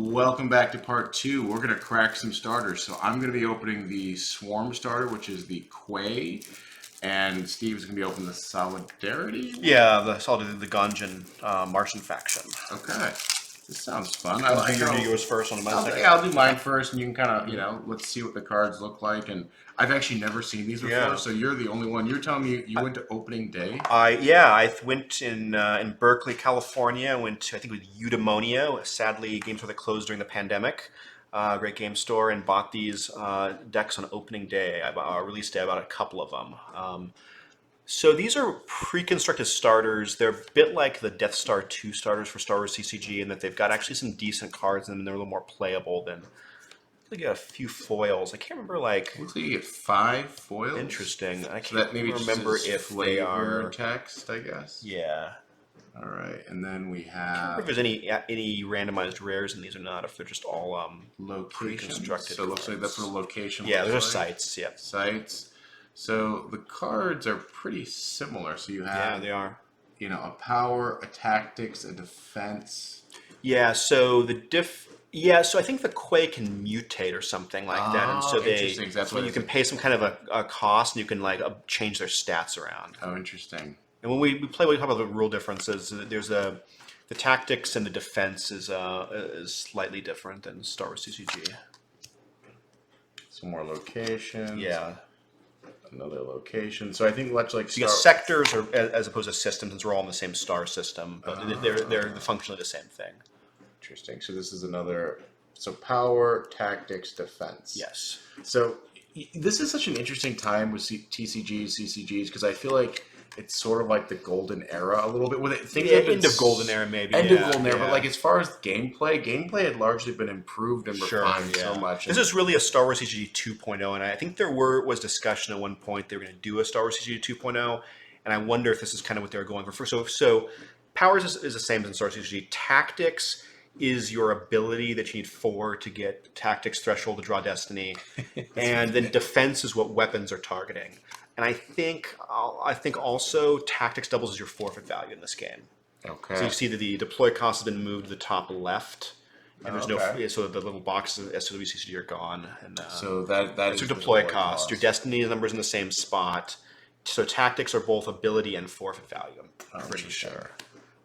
Welcome back to part two. We're going to crack some starters. So I'm going to be opening the Swarm starter, which is the Quay. And Steve's going to be opening the Solidarity. Yeah, the Solidarity, the Gungeon Martian faction. Okay. This sounds fun. You do yours first on my second? Yeah, I'll do mine first, and you can kind of, let's see what the cards look like. And I've actually never seen these before, so you're the only one. You're telling me you went to opening day? I went in Berkeley, California. I went to, I think it was Eudaimonia. Sadly, games were closed during the pandemic. Great game store, and bought these decks on opening day. Release day, I bought a couple of them. So these are pre-constructed starters. They're a bit like the Death Star 2 starters for Star Wars TCG in that they've got actually some decent cards in them, and they're a little more playable than... I think you got a few foils. I can't remember, like... Looks like you get 5 foils. Interesting. I can't remember if they are... text, I guess? Yeah. All right, and then we have... I can't remember if there's any randomized rares in these or not, if they're just all pre-constructed. So it looks like that's what a location looks like. Yeah, those are sites, yeah. Sites. So the cards are pretty similar. So you have... Yeah, they are. A power, a tactics, a defense. Yeah, so so I think the Quay can mutate or something like that, and so you can pay some kind of a cost, and you can change their stats around. Oh, interesting. And when we play, we talk about the rule differences. There's the tactics and the defense is slightly different than Star Wars CCG. Some more locations. Yeah. Another location. So I think much like you get sectors as opposed to systems, since we're all in the same star system, but they're functionally the same thing. Interesting. So this is another. So power, tactics, defense. Yes. So this is such an interesting time with TCGs, CCGs, because I feel like it's sort of like the golden era a little bit. End of golden era, maybe. End of golden era, but as far as gameplay had largely been improved and refined so much. This is really a Star Wars CCG 2.0, and I think there was discussion at one point they were going to do a Star Wars CCG 2.0, and I wonder if this is kind of what they were going for. So powers is the same as in Star Wars CCG. Tactics is your ability that you need 4 to get tactics threshold to draw destiny, and then defense is what weapons are targeting. And I think also tactics doubles as your forfeit value in this game. Okay. So you see that the deploy cost has been moved to the top left, and there's so the little boxes of SWCCG are gone. And so that is your deploy cost. Your destiny numbers in the same spot. So tactics are both ability and forfeit value. I'm pretty sure.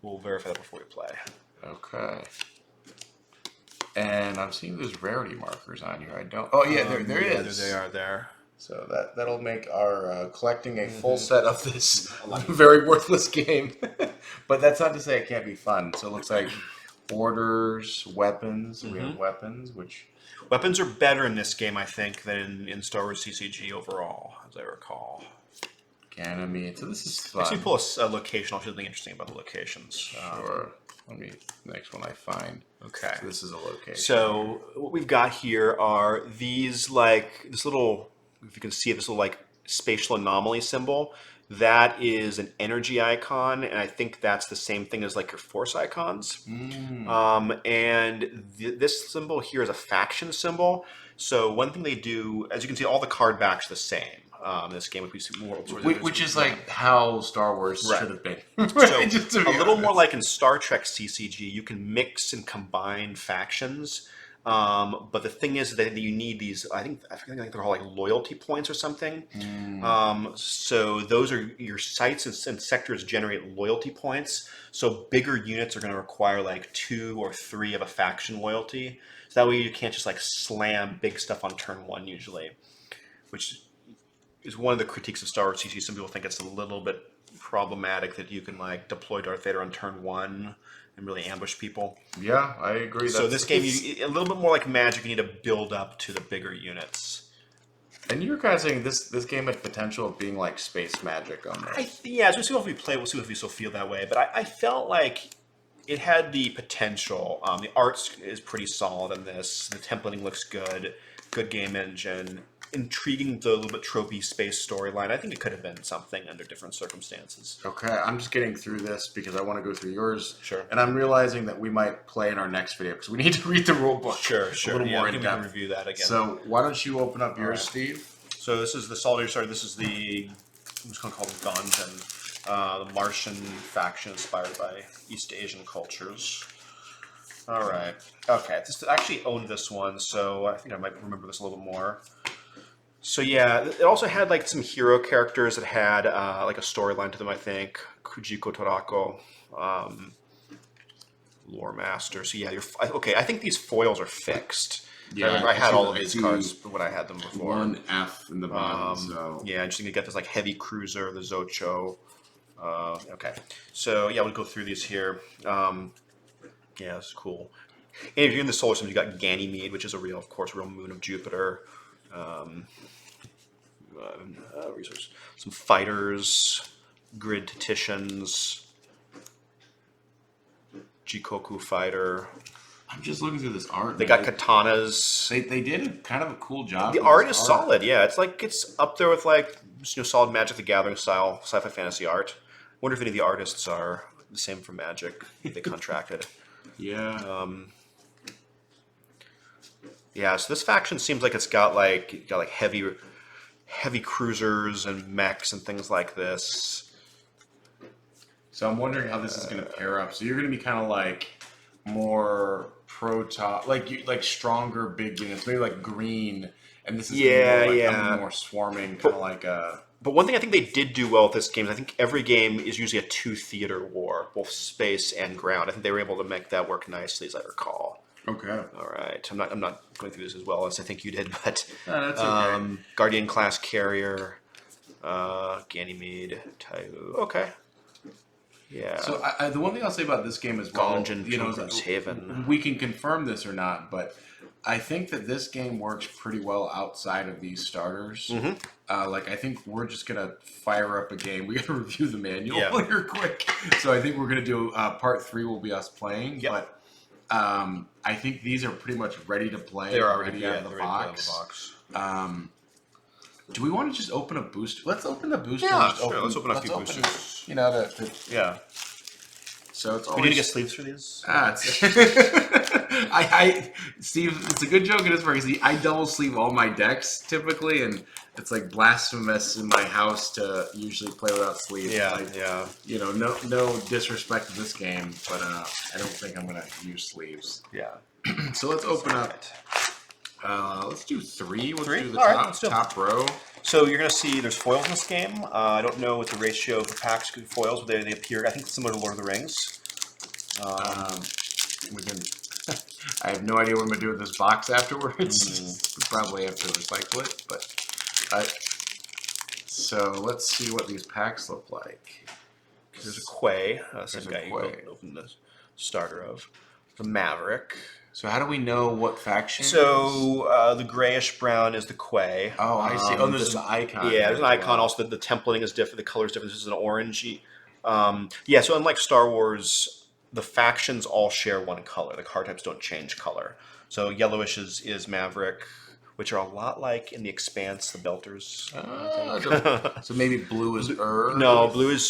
We'll verify that before we play. Okay. And I'm seeing those rarity markers on here. I don't. Oh yeah, there is. There they are there. So that'll make our collecting a full set of this very worthless game. But that's not to say it can't be fun. So it looks like orders, weapons. We have weapons, which... Weapons are better in this game, I think, than in Star Wars CCG overall, as I recall. Ganymede. So this is fun. Actually, pull a location. I'll show something interesting about the locations. Sure. Let me... Next one I find. Okay. So this is a location. So what we've got here are these, this little... If you can see this little spatial anomaly symbol, that is an energy icon, and I think that's the same thing as your force icons. And this symbol here is a faction symbol. So one thing they do, as you can see, all the card backs are the same in this game, which is how Star Wars should have been. So a little more like in Star Trek CCG, you can mix and combine factions. But the thing is that you need these, I think they're called loyalty points or something. So those are your sites and sectors generate loyalty points. So bigger units are going to require 2 or 3 of a faction loyalty. So that way you can't just slam big stuff on turn 1 usually, which is one of the critiques of Star Wars CCG. Some people think it's a little bit problematic that you can deploy Darth Vader on turn 1 and really ambush people. Yeah, I agree. So this game, a little bit more like Magic, you need to build up to the bigger units. And you were kind of saying this game had potential of being like space Magic on this. As we see if we play, we'll see if we still feel that way. But I felt like it had the potential. The art is pretty solid in this. The templating looks good. Good game engine. Intriguing, the little bit tropey space storyline. I think it could have been something under different circumstances. Okay, I'm just getting through this because I want to go through yours. Sure. And I'm realizing that we might play in our next video because we need to read the rule book. Sure. A little more in depth. We can review that again. So why don't you open up yours, Steve? So this is the Solidarity Starter. This is the, I'm just going to call them Gungeon, the Martian faction inspired by East Asian cultures. All right. Okay. I actually owned this one, so I think I might remember this a little more. So yeah, it also had like some hero characters that had like a storyline to them. I think Kujiko Torako, um, Lore Master. So yeah, okay. I think these foils are fixed. Yeah, I remember I I had see all that. of I these see cards when I had them before. One F in the bottom. So Yeah, interesting to get this like heavy cruiser, the Zocho. Okay, so yeah, we'll go through these here. Yeah, that's cool. And if you're in the solar system, you got Ganymede, which is of course, a real moon of Jupiter. Um, resource, some fighters, grid Titians, Jikoku fighter. I'm just looking through this art. They got katanas. They did a kind of a cool job. The art is solid. Yeah, it's up there with like solid Magic the Gathering style sci-fi fantasy art. Wonder if any of the artists are the same for Magic. They contracted. Yeah. Yeah, so this faction seems like it's got like heavy cruisers and mechs and things like this. So I'm wondering how this is going to pair up. So you're going to be kind of like more like stronger big units, maybe like green, and this is more swarming, kind of like a. But one thing I think they did do well with this game is I think every game is usually a 2-theater war, both space and ground. I think they were able to make that work nicely, as I recall. Okay. All right. I'm not going through this as well as I think you did, but No, that's okay. Guardian class carrier, Ganymede, Taihu. Okay. Yeah. So the one thing I'll say about this game as well, Pilgrim's Haven. We can confirm this or not, but I think that this game works pretty well outside of these starters. Mm-hmm. I think we're just gonna fire up a game. We gotta review the manual here quick. So I think we're gonna do part 3 will be us playing. Yep. But I think these are pretty much ready to play. They're already out of the box. Do we want to just open a booster? Let's open the booster. Yeah, sure. Let's open a few boosters. Yeah. So it's always... We need to get sleeves for these. Steve, it's a good joke in this because I double sleeve all my decks typically, and it's like blasphemous in my house to usually play without sleeves. Yeah. No disrespect to this game, but I don't think I'm gonna use sleeves. Yeah. So let's open up. Let's do 3. We'll do the top row. So you're going to see there's foils in this game. I don't know what the ratio of the packs foils, but they appear, I think, similar to Lord of the Rings. I have no idea what I'm going to do with this box afterwards. We probably have to recycle it. But so let's see what these packs look like. There's a Quay. Same guy you open the starter of. The Maverick. So how do we know what faction? So the grayish brown is the Quay. Oh, I see. Oh, there's an icon. Yeah, there's an icon. Also, the templating is different. The color is different. This is an orangey. So unlike Star Wars, the factions all share one color. The card types don't change color. So yellowish is Maverick, which are a lot like in the Expanse, the Belters. So maybe blue is Earth. No, blue is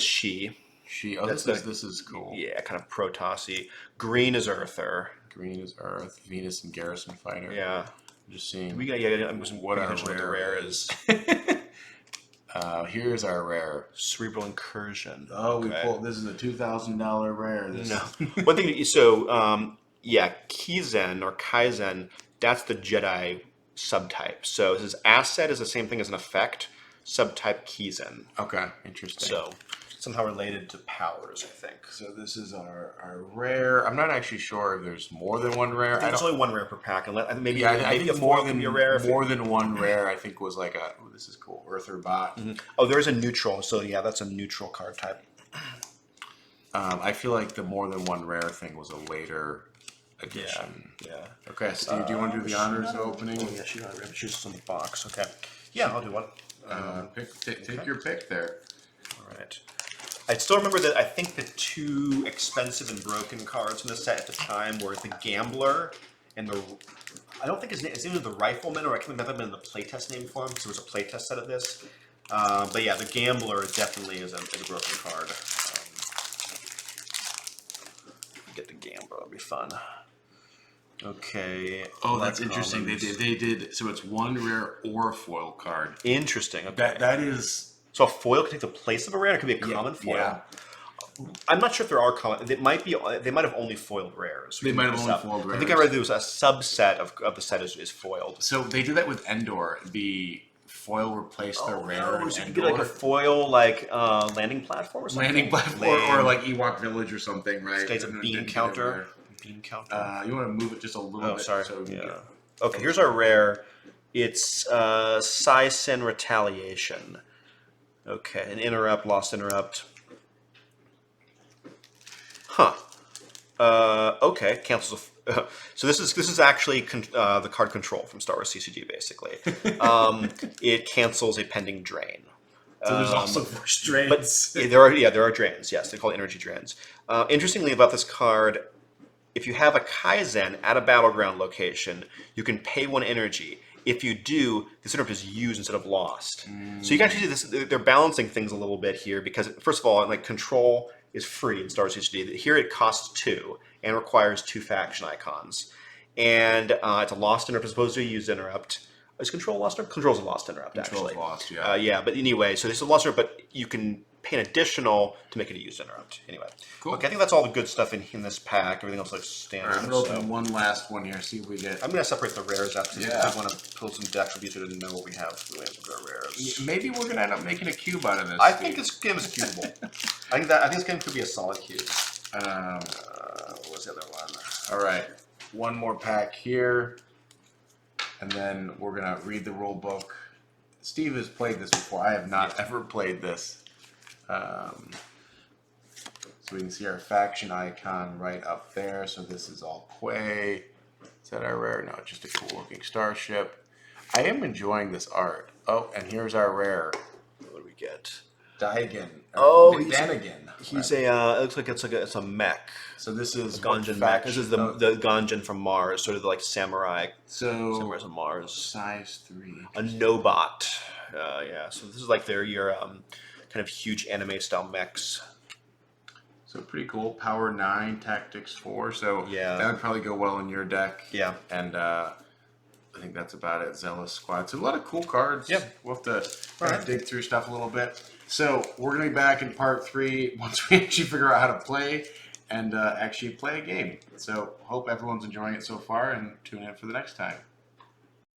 She. She. Oh, this is cool. Yeah, kind of Protossy. Green is Earther. Green is Earth, Venus and Garrison Fighter. Yeah. I'm just seeing. What our rare is. Here's our rare. Cerebral Incursion. Oh, we pulled. This is a $2,000 rare. One thing. So, Kizen or Kaizen, that's the Jedi subtype. So his asset is the same thing as an effect. Subtype Kizen. Okay, interesting. So somehow related to powers, I think. So this is our rare. I'm not actually sure if there's more than one rare. There's only one rare per pack. And I think more than one rare. I think was like this is cool. Earther Bot. Mm-hmm. Oh, there's a neutral. So yeah, that's a neutral card type. I feel like the more than one rare thing was a later edition. Yeah. Okay, Steve, do you want to do the honors of opening? Oh yeah, she's on the box. Okay. Yeah, I'll do one. Take your pick there. All right. I still remember that I think the 2 expensive and broken cards in the set at the time were the Gambler and I don't think his name is either the Rifleman or I can't remember the playtest name for him because there was a playtest set of this. But yeah, the Gambler definitely is a broken card. Get the Gambler, that'll be fun. Okay. Oh, that's interesting. They did. So it's one rare or a foil card. Interesting. Okay. That is. So a foil could take the place of a rare. It could be a common foil. Yeah. I'm not sure if there are common. They might be. They might have only foiled rares. They might have only Up. foiled I think I rares. read there was a subset of the set is foiled. So they do that with Endor. The foil replaced their rare. No, in so you can Endor. get like a foil landing platform or something. Landing platform or like Ewok Village or something, right? It's a bean counter. Bean counter. You want to move it just a little bit. Sorry. So Okay, here's our rare. It's Sin Retaliation. Okay, an interrupt, lost interrupt. Huh. Okay, cancels. So this is actually the card control from Star Wars TCG, basically. It cancels a pending drain. So there's also force drains. But there are drains. Yes, they call it energy drains. Interestingly about this card, if you have a Kaizen at a battleground location, you can pay 1 energy. If you do, this interrupt is used instead of lost. So you can actually do this. They're balancing things a little bit here because, first of all, like control is free in Star Wars HD. Here it costs 2 and requires 2 faction icons. And it's a lost interrupt as opposed to a used interrupt. Is control lost interrupt? Control's a lost interrupt, actually. Control's lost, yeah, but anyway, so this is a lost interrupt, but you can pay an additional to make it a used interrupt. Anyway. Cool. Okay, I think that's all the good stuff in this pack. Everything else looks standard. I'm going to open one last one here, see if we get... I'm going to separate the rares out because I want to pull some decks for easier to know what we have for our rares. Maybe we're going to end up making a cube out of this. I think this game is cubable. I think this game could be a solid cube. What's the other one? All right, one more pack here, and then we're going to read the rule book. Steve has played this before. I have not ever played this. So we can see our faction icon right up there. So this is all Quay. Is that our rare? No, just a cool looking starship. I am enjoying this art. Oh, and here's our rare. What do we get? Daigen. Danigan. He's a. It looks like it's a mech. So this is Ganjin mech. This is the Ganjin from Mars, sort of like samurai. Samurais of Mars. Size 3. A Nobot. So this is like your kind of huge anime style mechs. So pretty cool. Power 9, Tactics 4. So that would probably go well in your deck. Yeah. And I think that's about it. Zealous Squad. So a lot of cool cards. Yeah. We'll have to dig through stuff a little bit. So we're going to be back in part 3 once we actually figure out how to play and actually play a game. So hope everyone's enjoying it so far and tune in for the next time.